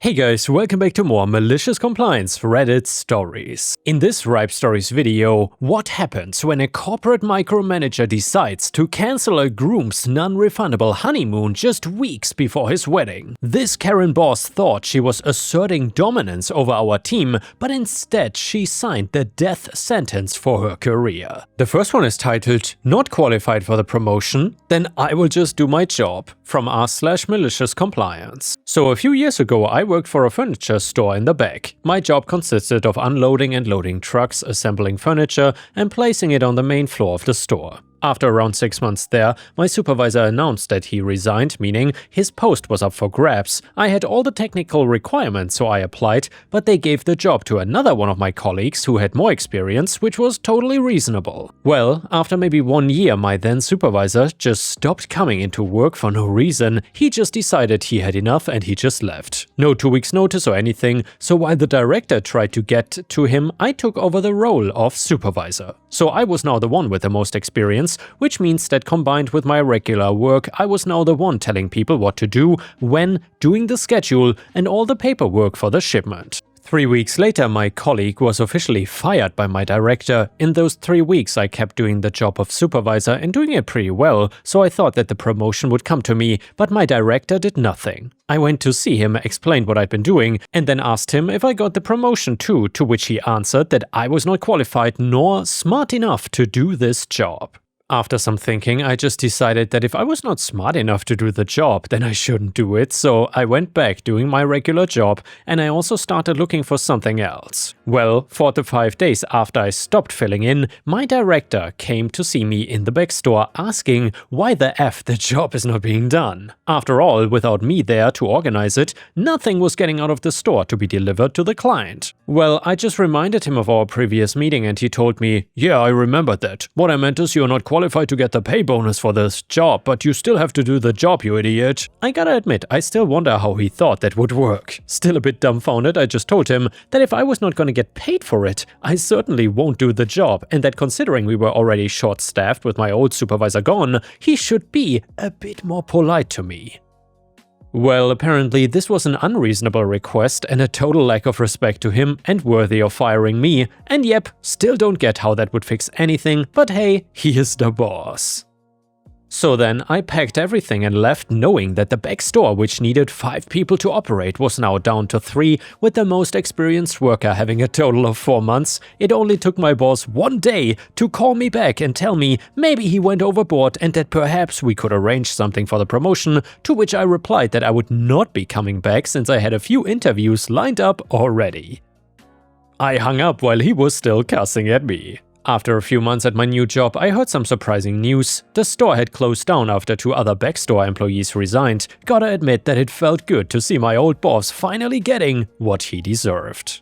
Hey guys, welcome back to more Malicious Compliance Reddit stories. In this Ripestories video, what happens when a corporate micromanager decides to cancel a groom's non-refundable honeymoon just weeks before his wedding? This Karen boss thought she was asserting dominance over our team, but instead she signed the death sentence for her career. The first one is titled, "Not qualified for the promotion? Then I will just do my job," from r/MaliciousCompliance. So a few years ago I worked for a furniture store in the back. My job consisted of unloading and loading trucks, assembling furniture, and placing it on the main floor of the store. After around 6 months there, my supervisor announced that he resigned, meaning his post was up for grabs. I had all the technical requirements, so I applied, but they gave the job to another one of my colleagues who had more experience, which was totally reasonable. Well, after maybe 1 year, my then supervisor just stopped coming into work for no reason. He just decided he had enough and he just left. No 2 weeks notice or anything, so while the director tried to get to him, I took over the role of supervisor. So I was now the one with the most experience, which means that combined with my regular work, I was now the one telling people what to do, when, doing the schedule, and all the paperwork for the shipment. 3 weeks later, my colleague was officially fired by my director. In those 3 weeks, I kept doing the job of supervisor and doing it pretty well, so I thought that the promotion would come to me, but my director did nothing. I went to see him, explained what I'd been doing, and then asked him if I got the promotion too, to which he answered that I was not qualified nor smart enough to do this job. After some thinking, I just decided that if I was not smart enough to do the job, then I shouldn't do it, so I went back doing my regular job, and I also started looking for something else. Well, 4 to 5 days after I stopped filling in, my director came to see me in the back store asking why the F the job is not being done. After all, without me there to organize it, nothing was getting out of the store to be delivered to the client. Well, I just reminded him of our previous meeting and he told me, "Yeah, I remember that. What I meant is you're not qualified to get the pay bonus for this job, but you still have to do the job, you idiot." I gotta admit, I still wonder how he thought that would work. Still a bit dumbfounded, I just told him that if I was not gonna get paid for it, I certainly won't do the job, and that considering we were already short-staffed with my old supervisor gone, he should be a bit more polite to me. Well, apparently this was an unreasonable request and a total lack of respect to him and worthy of firing me, and yep, still don't get how that would fix anything, but hey, he is the boss. So then I packed everything and left, knowing that the back store, which needed 5 people to operate, was now down to 3, with the most experienced worker having a total of 4 months. It only took my boss 1 day to call me back and tell me maybe he went overboard and that perhaps we could arrange something for the promotion, to which I replied that I would not be coming back since I had a few interviews lined up already. I hung up while he was still cussing at me. After a few months at my new job, I heard some surprising news. The store had closed down after 2 other backstore employees resigned. Gotta admit that it felt good to see my old boss finally getting what he deserved.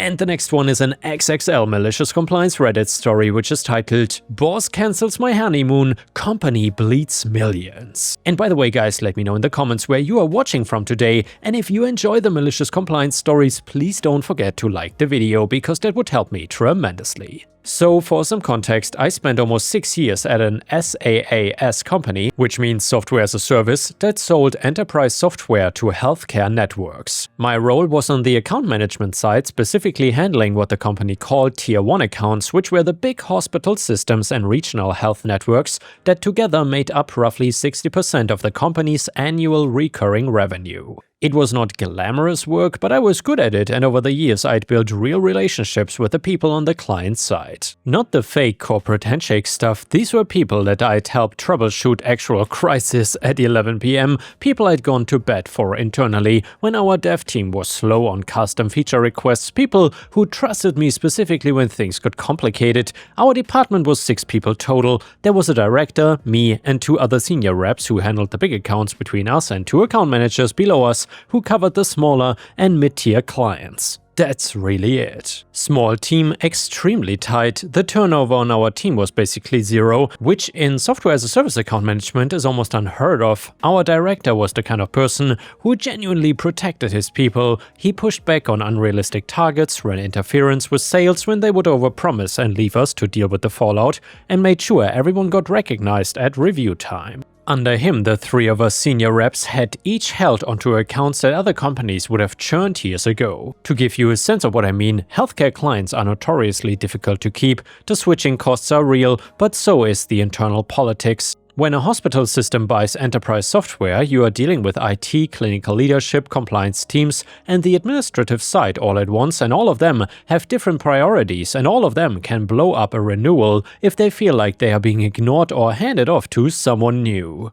And the next one is an XXL Malicious Compliance Reddit story, which is titled, "Boss cancels my honeymoon, company bleeds millions." And by the way guys, let me know in the comments where you are watching from today, and if you enjoy the Malicious Compliance stories, please don't forget to like the video, because that would help me tremendously. So for some context, I spent almost 6 years at an SaaS company, which means software as a service, that sold enterprise software to healthcare networks. My role was on the account management side, specifically handling what the company called Tier 1 accounts, which were the big hospital systems and regional health networks that together made up roughly 60% of the company's annual recurring revenue. It was not glamorous work, but I was good at it, and over the years I'd built real relationships with the people on the client side. Not the fake corporate handshake stuff, these were people that I'd helped troubleshoot actual crisis at 11 PM, people I'd gone to bat for internally when our dev team was slow on custom feature requests, people who trusted me specifically when things got complicated. Our department was 6 people total. There was a director, me, and 2 other senior reps who handled the big accounts between us and 2 account managers below us who covered the smaller and mid-tier clients. That's really it. Small team, extremely tight. The turnover on our team was basically 0, which in software as a service account management is almost unheard of. Our director was the kind of person who genuinely protected his people. He pushed back on unrealistic targets, ran interference with sales when they would overpromise and leave us to deal with the fallout, and made sure everyone got recognized at review time. Under him, the three of us senior reps had each held onto accounts that other companies would have churned years ago. To give you a sense of what I mean, healthcare clients are notoriously difficult to keep, the switching costs are real, but so is the internal politics. When a hospital system buys enterprise software, you are dealing with IT, clinical leadership, compliance teams, and the administrative side all at once, and all of them have different priorities, and all of them can blow up a renewal if they feel like they are being ignored or handed off to someone new.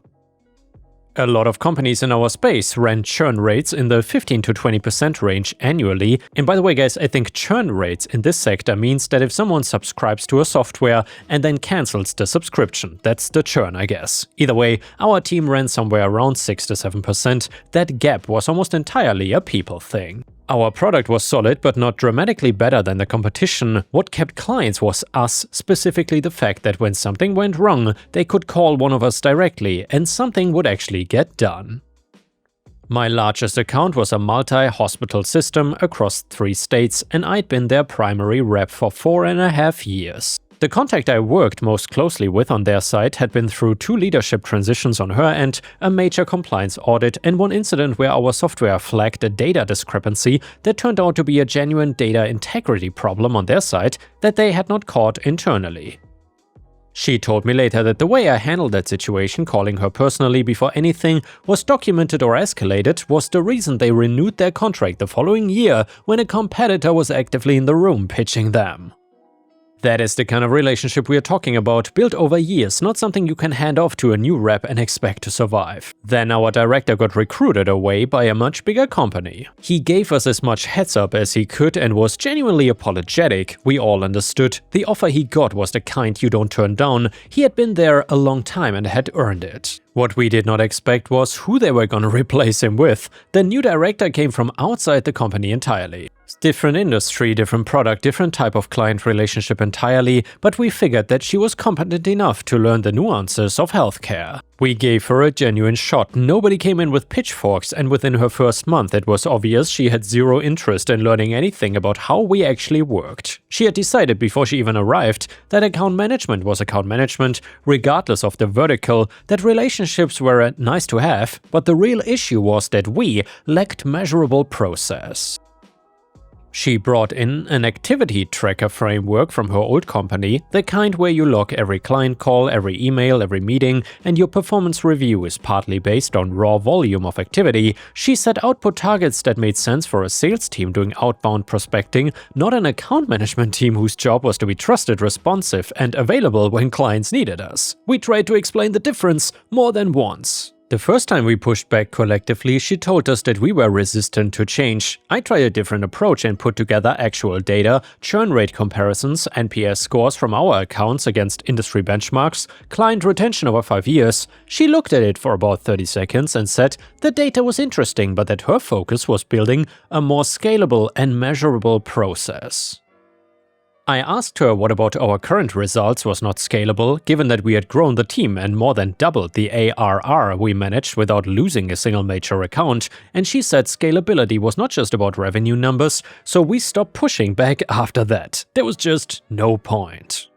A lot of companies in our space ran churn rates in the 15 to 20% range annually. And by the way, guys, I think churn rates in this sector means that if someone subscribes to a software and then cancels the subscription, that's the churn, I guess. Either way, our team ran somewhere around 6 to 7%. That gap was almost entirely a people thing. Our product was solid, but not dramatically better than the competition. What kept clients was us, specifically the fact that when something went wrong, they could call one of us directly and something would actually get done. My largest account was a multi-hospital system across 3 states, and I'd been their primary rep for 4.5 years. The contact I worked most closely with on their side had been through 2 leadership transitions on her end, a major compliance audit, and one incident where our software flagged a data discrepancy that turned out to be a genuine data integrity problem on their side that they had not caught internally. She told me later that the way I handled that situation, calling her personally before anything was documented or escalated, was the reason they renewed their contract the following year when a competitor was actively in the room pitching them. That is the kind of relationship we are talking about, built over years, not something you can hand off to a new rep and expect to survive. Then our director got recruited away by a much bigger company. He gave us as much heads up as he could and was genuinely apologetic. We all understood. The offer he got was the kind you don't turn down. He had been there a long time and had earned it. What we did not expect was who they were gonna replace him with. The new director came from outside the company entirely. Different industry, different product, different type of client relationship entirely, but we figured that she was competent enough to learn the nuances of healthcare. We gave her a genuine shot. Nobody came in with pitchforks, and within her first month it was obvious she had zero interest in learning anything about how we actually worked. She had decided before she even arrived that account management was account management, regardless of the vertical, that relationships were nice to have, but the real issue was that we lacked measurable process. She brought in an activity tracker framework from her old company, the kind where you log every client call, every email, every meeting, and your performance review is partly based on raw volume of activity. She set output targets that made sense for a sales team doing outbound prospecting, not an account management team whose job was to be trusted, responsive, and available when clients needed us. We tried to explain the difference more than once. The first time we pushed back collectively, she told us that we were resistant to change. I tried a different approach and put together actual data, churn rate comparisons, NPS scores from our accounts against industry benchmarks, client retention over 5 years. She looked at it for about 30 seconds and said the data was interesting, but that her focus was building a more scalable and measurable process. I asked her what about our current results was not scalable, given that we had grown the team and more than doubled the ARR we managed without losing a single major account, and she said scalability was not just about revenue numbers, so we stopped pushing back after that. There was just no point.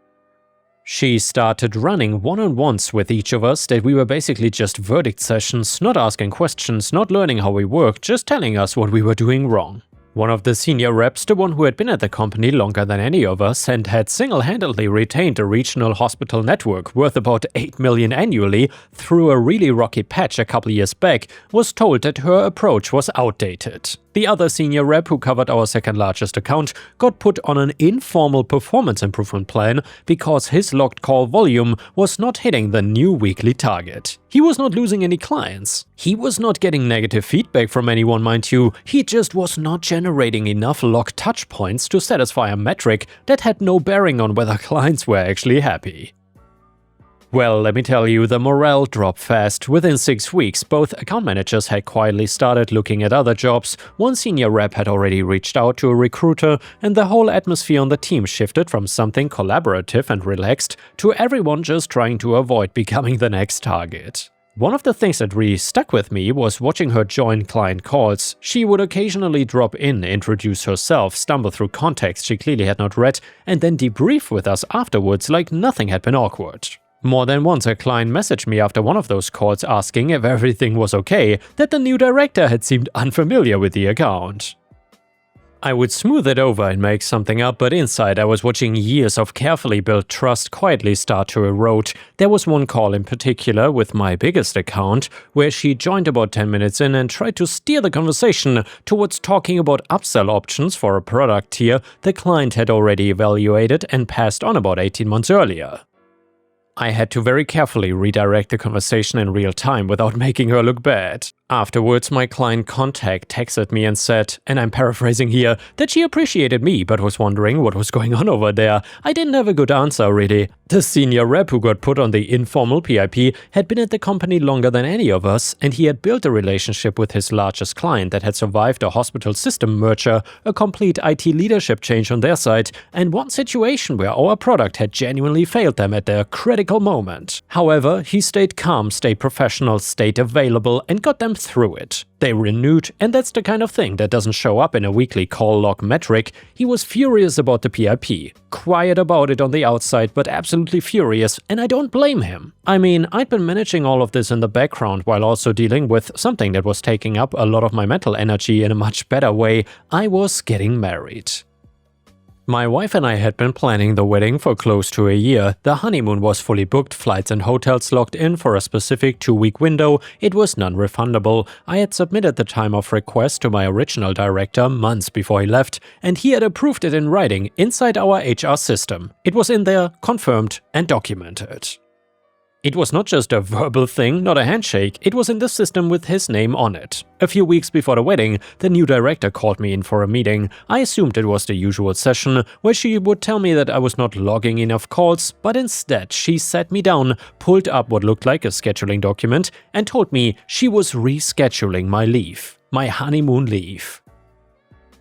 She started running one-on-ones with each of us that we were basically just verdict sessions, not asking questions, not learning how we work, just telling us what we were doing wrong. One of the senior reps, the one who had been at the company longer than any of us and had single-handedly retained a regional hospital network worth about 8 million annually through a really rocky patch a couple years back, was told that her approach was outdated. The other senior rep, who covered our second largest account, got put on an informal performance improvement plan because his logged call volume was not hitting the new weekly target. He was not losing any clients. He was not getting negative feedback from anyone, mind you. He just was not generating enough logged touch points to satisfy a metric that had no bearing on whether clients were actually happy. Well, let me tell you, the morale dropped fast. Within 6 weeks, both account managers had quietly started looking at other jobs, one senior rep had already reached out to a recruiter, and the whole atmosphere on the team shifted from something collaborative and relaxed to everyone just trying to avoid becoming the next target. One of the things that really stuck with me was watching her join client calls. She would occasionally drop in, introduce herself, stumble through context she clearly had not read, and then debrief with us afterwards like nothing had been awkward. More than once a client messaged me after one of those calls asking if everything was okay, that the new director had seemed unfamiliar with the account. I would smooth it over and make something up, but inside I was watching years of carefully built trust quietly start to erode. There was one call in particular with my biggest account, where she joined about 10 minutes in and tried to steer the conversation towards talking about upsell options for a product tier the client had already evaluated and passed on about 18 months earlier. I had to very carefully redirect the conversation in real time without making her look bad. Afterwards, my client contact texted me and said, and I'm paraphrasing here, that she appreciated me but was wondering what was going on over there. I didn't have a good answer really. The senior rep who got put on the informal PIP had been at the company longer than any of us, and he had built a relationship with his largest client that had survived a hospital system merger, a complete IT leadership change on their side, and one situation where our product had genuinely failed them at their critical moment. However, he stayed calm, stayed professional, stayed available, and got them through it. They renewed, and that's the kind of thing that doesn't show up in a weekly call log metric. He was furious about the PIP. Quiet about it on the outside, but absolutely furious, and I don't blame him. I mean, I'd been managing all of this in the background while also dealing with something that was taking up a lot of my mental energy in a much better way. I was getting married. My wife and I had been planning the wedding for close to a year. The honeymoon was fully booked, flights and hotels locked in for a specific 2-week window. It was non-refundable. I had submitted the time of request to my original director months before he left, and he had approved it in writing inside our HR system. It was in there, confirmed and documented. It was not just a verbal thing, not a handshake, it was in the system with his name on it. A few weeks before the wedding, the new director called me in for a meeting. I assumed it was the usual session, where she would tell me that I was not logging enough calls, but instead she sat me down, pulled up what looked like a scheduling document, and told me she was rescheduling my leave. My honeymoon leave.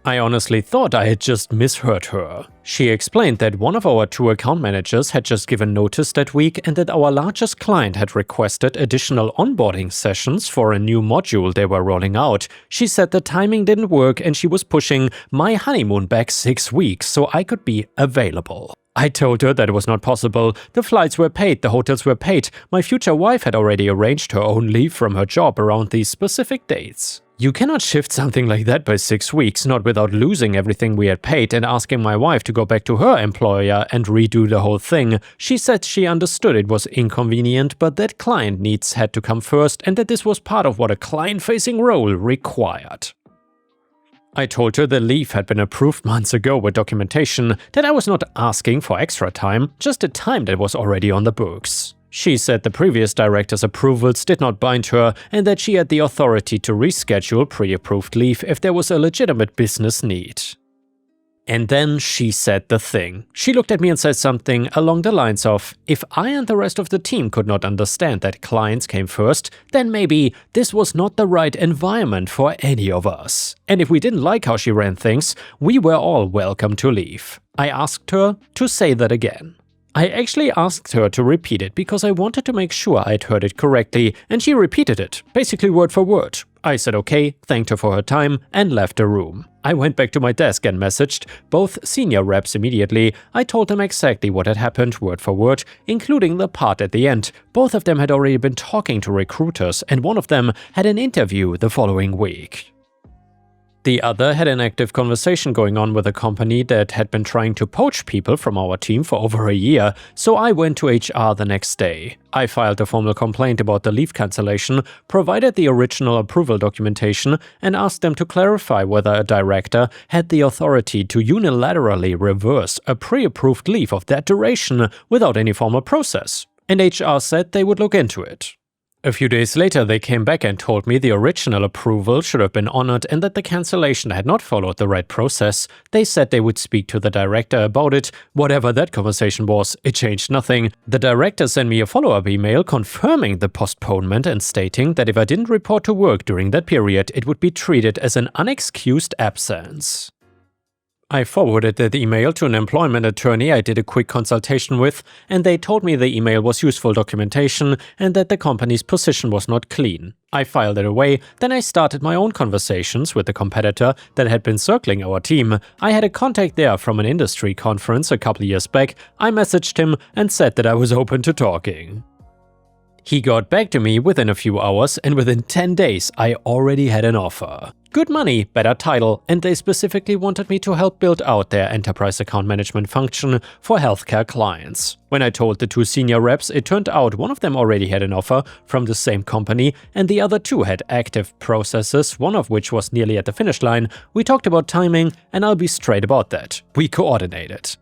I honestly thought I had just misheard her. She explained that one of our 2 account managers had just given notice that week and that our largest client had requested additional onboarding sessions for a new module they were rolling out. She said the timing didn't work and she was pushing my honeymoon back 6 weeks so I could be available. I told her that it was not possible. The flights were paid, the hotels were paid. My future wife had already arranged her own leave from her job around these specific dates. You cannot shift something like that by 6 weeks, not without losing everything we had paid and asking my wife to go back to her employer and redo the whole thing. She said she understood it was inconvenient, but that client needs had to come first and that this was part of what a client-facing role required. I told her the leave had been approved months ago with documentation, that I was not asking for extra time, just a time that was already on the books. She said the previous director's approvals did not bind her and that she had the authority to reschedule pre-approved leave if there was a legitimate business need. And then she said the thing. She looked at me and said something along the lines of, if I and the rest of the team could not understand that clients came first, then maybe this was not the right environment for any of us. And if we didn't like how she ran things, we were all welcome to leave. I asked her to say that again. I actually asked her to repeat it because I wanted to make sure I'd heard it correctly, and she repeated it, basically word for word. I said okay, thanked her for her time, and left the room. I went back to my desk and messaged both senior reps immediately. I told them exactly what had happened word for word, including the part at the end. Both of them had already been talking to recruiters, and one of them had an interview the following week. The other had an active conversation going on with a company that had been trying to poach people from our team for over a year, so I went to HR the next day. I filed a formal complaint about the leave cancellation, provided the original approval documentation, and asked them to clarify whether a director had the authority to unilaterally reverse a pre-approved leave of that duration without any formal process. And HR said they would look into it. A few days later, they came back and told me the original approval should have been honored and that the cancellation had not followed the right process. They said they would speak to the director about it. Whatever that conversation was, it changed nothing. The director sent me a follow-up email confirming the postponement and stating that if I didn't report to work during that period, it would be treated as an unexcused absence. I forwarded that email to an employment attorney I did a quick consultation with, and they told me the email was useful documentation and that the company's position was not clean. I filed it away, then I started my own conversations with the competitor that had been circling our team. I had a contact there from an industry conference a couple years back. I messaged him and said that I was open to talking. He got back to me within a few hours, and within 10 days I already had an offer. Good money, better title, and they specifically wanted me to help build out their enterprise account management function for healthcare clients. When I told the two senior reps, it turned out one of them already had an offer from the same company, and the other two had active processes, one of which was nearly at the finish line. We talked about timing, and I'll be straight about that. We coordinated.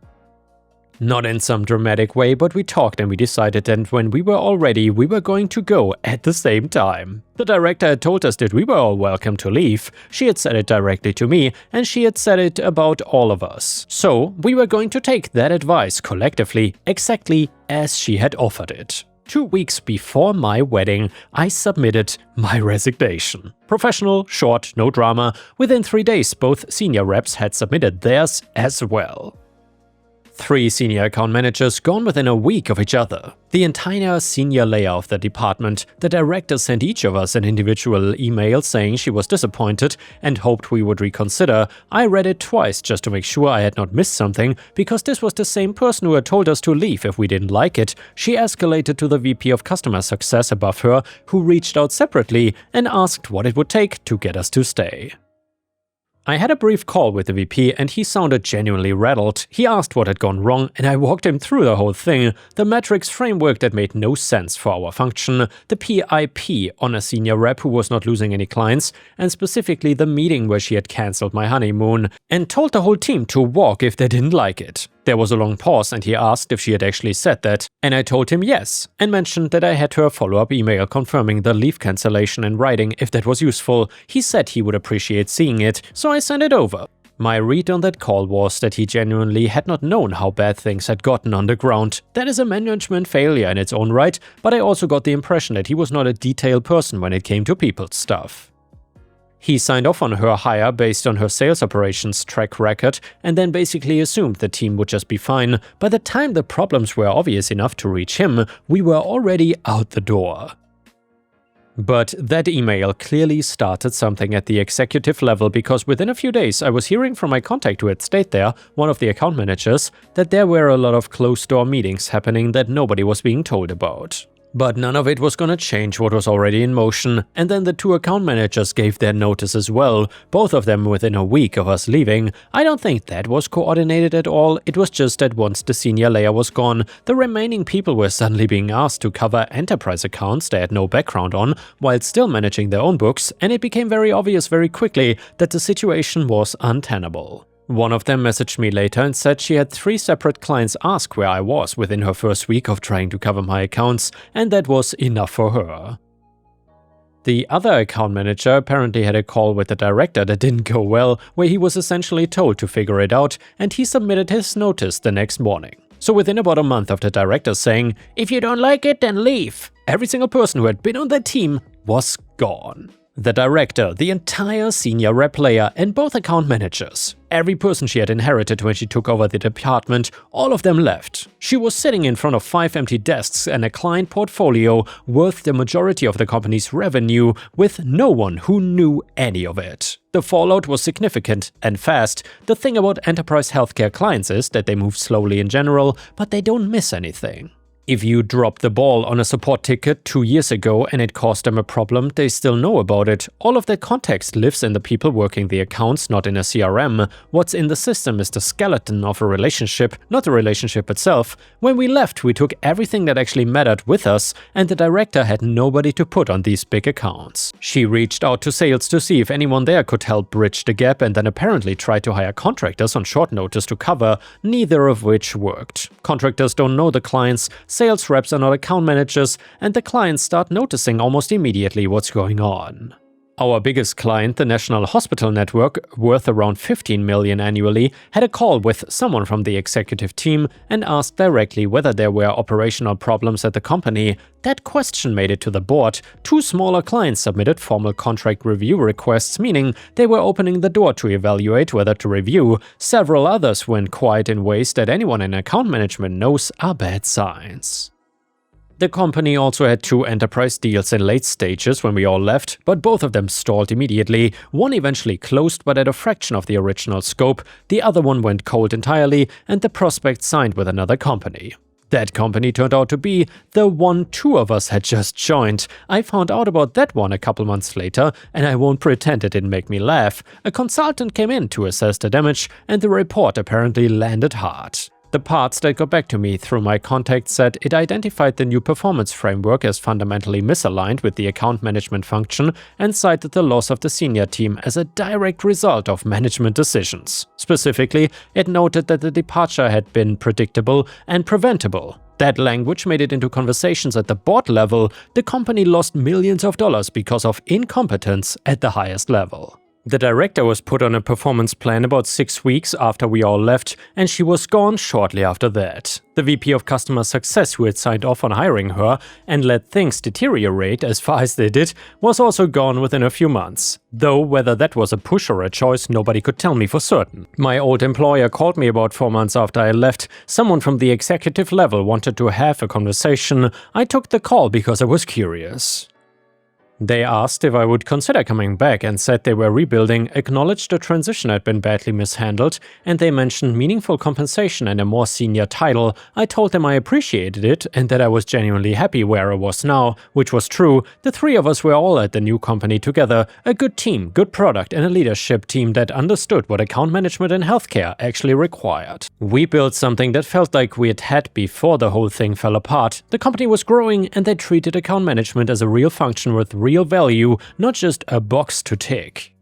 Not in some dramatic way, but we talked and we decided that when we were all ready, we were going to go at the same time. The director had told us that we were all welcome to leave. She had said it directly to me, and she had said it about all of us. So we were going to take that advice collectively, exactly as she had offered it. 2 weeks before my wedding, I submitted my resignation. Professional, short, no drama. Within 3 days, both senior reps had submitted theirs as well. 3 senior account managers gone within a week of each other. The entire senior layer of the department, the director sent each of us an individual email saying she was disappointed and hoped we would reconsider. I read it twice just to make sure I had not missed something, because this was the same person who had told us to leave if we didn't like it. She escalated to the VP of Customer Success above her, who reached out separately and asked what it would take to get us to stay. I had a brief call with the VP and he sounded genuinely rattled. He asked what had gone wrong and I walked him through the whole thing. The metrics framework that made no sense for our function, the PIP on a senior rep who was not losing any clients, and specifically the meeting where she had cancelled my honeymoon, and told the whole team to walk if they didn't like it. There was a long pause and he asked if she had actually said that, and I told him yes, and mentioned that I had her follow-up email confirming the leave cancellation in writing if that was useful. He said he would appreciate seeing it, so I sent it over. My read on that call was that he genuinely had not known how bad things had gotten on the ground. That is a management failure in its own right, but I also got the impression that he was not a detailed person when it came to people's stuff. He signed off on her hire based on her sales operations track record and then basically assumed the team would just be fine. By the time the problems were obvious enough to reach him, we were already out the door. But that email clearly started something at the executive level, because within a few days I was hearing from my contact who had stayed there, one of the account managers, that there were a lot of closed-door meetings happening that nobody was being told about. But none of it was gonna change what was already in motion, and then the 2 account managers gave their notice as well, both of them within a week of us leaving. I don't think that was coordinated at all. It was just that once the senior layer was gone, the remaining people were suddenly being asked to cover enterprise accounts they had no background on, while still managing their own books, and it became very obvious very quickly that the situation was untenable. One of them messaged me later and said she had 3 separate clients ask where I was within her first week of trying to cover my accounts, and that was enough for her. The other account manager apparently had a call with the director that didn't go well, where he was essentially told to figure it out, and he submitted his notice the next morning. So within about a month of the director saying, "If you don't like it, then leave," every single person who had been on that team was gone. The director, the entire senior rep layer, and both account managers. Every person she had inherited when she took over the department, all of them left. She was sitting in front of 5 empty desks and a client portfolio worth the majority of the company's revenue, with no one who knew any of it. The fallout was significant and fast. The thing about enterprise healthcare clients is that they move slowly in general, but they don't miss anything. If you drop the ball on a support ticket 2 years ago and it caused them a problem, they still know about it. All of that context lives in the people working the accounts, not in a CRM. What's in the system is the skeleton of a relationship, not the relationship itself. When we left, we took everything that actually mattered with us, and the director had nobody to put on these big accounts. She reached out to sales to see if anyone there could help bridge the gap, and then apparently tried to hire contractors on short notice to cover, neither of which worked. Contractors don't know the clients, sales reps are not account managers, and the clients start noticing almost immediately what's going on. Our biggest client, the National Hospital Network, worth around 15 million annually, had a call with someone from the executive team and asked directly whether there were operational problems at the company. That question made it to the board. 2 smaller clients submitted formal contract review requests, meaning they were opening the door to evaluate whether to review. Several others went quiet in ways that anyone in account management knows are bad signs. The company also had 2 enterprise deals in late stages when we all left, but both of them stalled immediately. One eventually closed, but at a fraction of the original scope. The other one went cold entirely, and the prospect signed with another company. That company turned out to be the one 2 of us had just joined. I found out about that one a couple months later, and I won't pretend it didn't make me laugh. A consultant came in to assess the damage, and the report apparently landed hard. The parts that got back to me through my contacts said it identified the new performance framework as fundamentally misaligned with the account management function and cited the loss of the senior team as a direct result of management decisions. Specifically, it noted that the departure had been predictable and preventable. That language made it into conversations at the board level. The company lost millions of dollars because of incompetence at the highest level. The director was put on a performance plan about 6 weeks after we all left, and she was gone shortly after that. The VP of Customer Success, who had signed off on hiring her and let things deteriorate as far as they did, was also gone within a few months. Though whether that was a push or a choice, nobody could tell me for certain. My old employer called me about 4 months after I left. Someone from the executive level wanted to have a conversation. I took the call because I was curious. They asked if I would consider coming back and said they were rebuilding, acknowledged the transition had been badly mishandled, and they mentioned meaningful compensation and a more senior title. I told them I appreciated it and that I was genuinely happy where I was now, which was true. The 3 of us were all at the new company together, a good team, good product, and a leadership team that understood what account management and healthcare actually required. We built something that felt like we had before the whole thing fell apart. The company was growing and they treated account management as a real function with real value, not just a box to tick.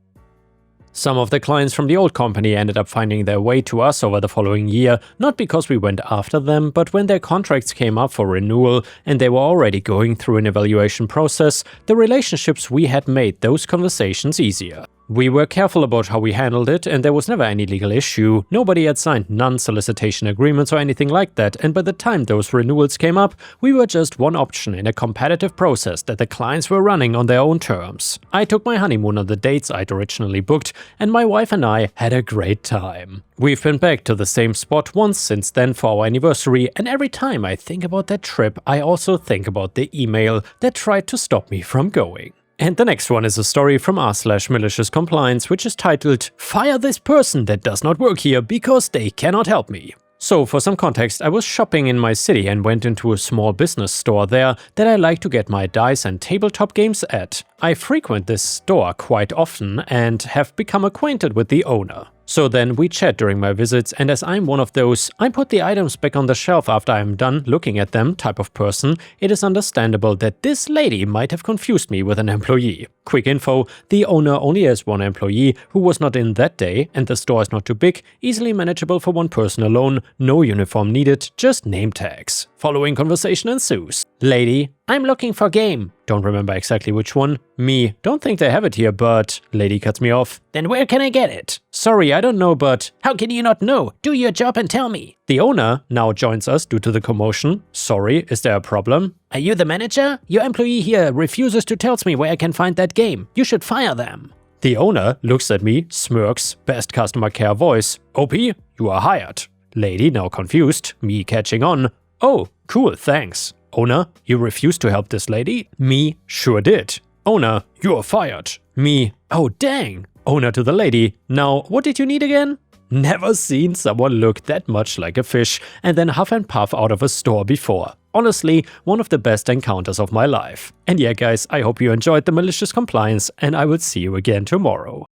Some of the clients from the old company ended up finding their way to us over the following year, not because we went after them, but when their contracts came up for renewal and they were already going through an evaluation process, the relationships we had made those conversations easier. We were careful about how we handled it, and there was never any legal issue. Nobody had signed non-solicitation agreements or anything like that, and by the time those renewals came up, we were just one option in a competitive process that the clients were running on their own terms. I took my honeymoon on the dates I'd originally booked, and my wife and I had a great time. We've been back to the same spot once since then for our anniversary, and every time I think about that trip, I also think about the email that tried to stop me from going. And the next one is a story from r/MaliciousCompliance, which is titled, "Fire this person that does not work here because they cannot help me." So for some context, I was shopping in my city and went into a small business store there that I like to get my dice and tabletop games at. I frequent this store quite often and have become acquainted with the owner. So then we chat during my visits, and as I'm one of those "I put the items back on the shelf after I'm done looking at them" type of person, it is understandable that this lady might have confused me with an employee. Quick info, the owner only has one employee who was not in that day, and the store is not too big, easily manageable for one person alone, no uniform needed, just name tags. Following conversation ensues. Lady: "I'm looking for game." Don't remember exactly which one. Me: "Don't think they have it here, but..." Lady cuts me off. "Then where can I get it?" "Sorry, I don't know, but..." "How can you not know? Do your job and tell me." The owner now joins us due to the commotion. "Sorry, is there a problem?" "Are you the manager? Your employee here refuses to tell me where I can find that game. You should fire them." The owner looks at me, smirks, best customer care voice. "OP, you are hired." Lady now confused, me catching on. "Oh, cool, thanks." Owner: "You refused to help this lady?" Me: "Sure did." Owner: "You are fired." Me: "Oh dang." Owner to the lady: "Now, what did you need again?" Never seen someone look that much like a fish and then huff and puff out of a store before. Honestly, one of the best encounters of my life. And yeah guys, I hope you enjoyed the Malicious Compliance, and I will see you again tomorrow.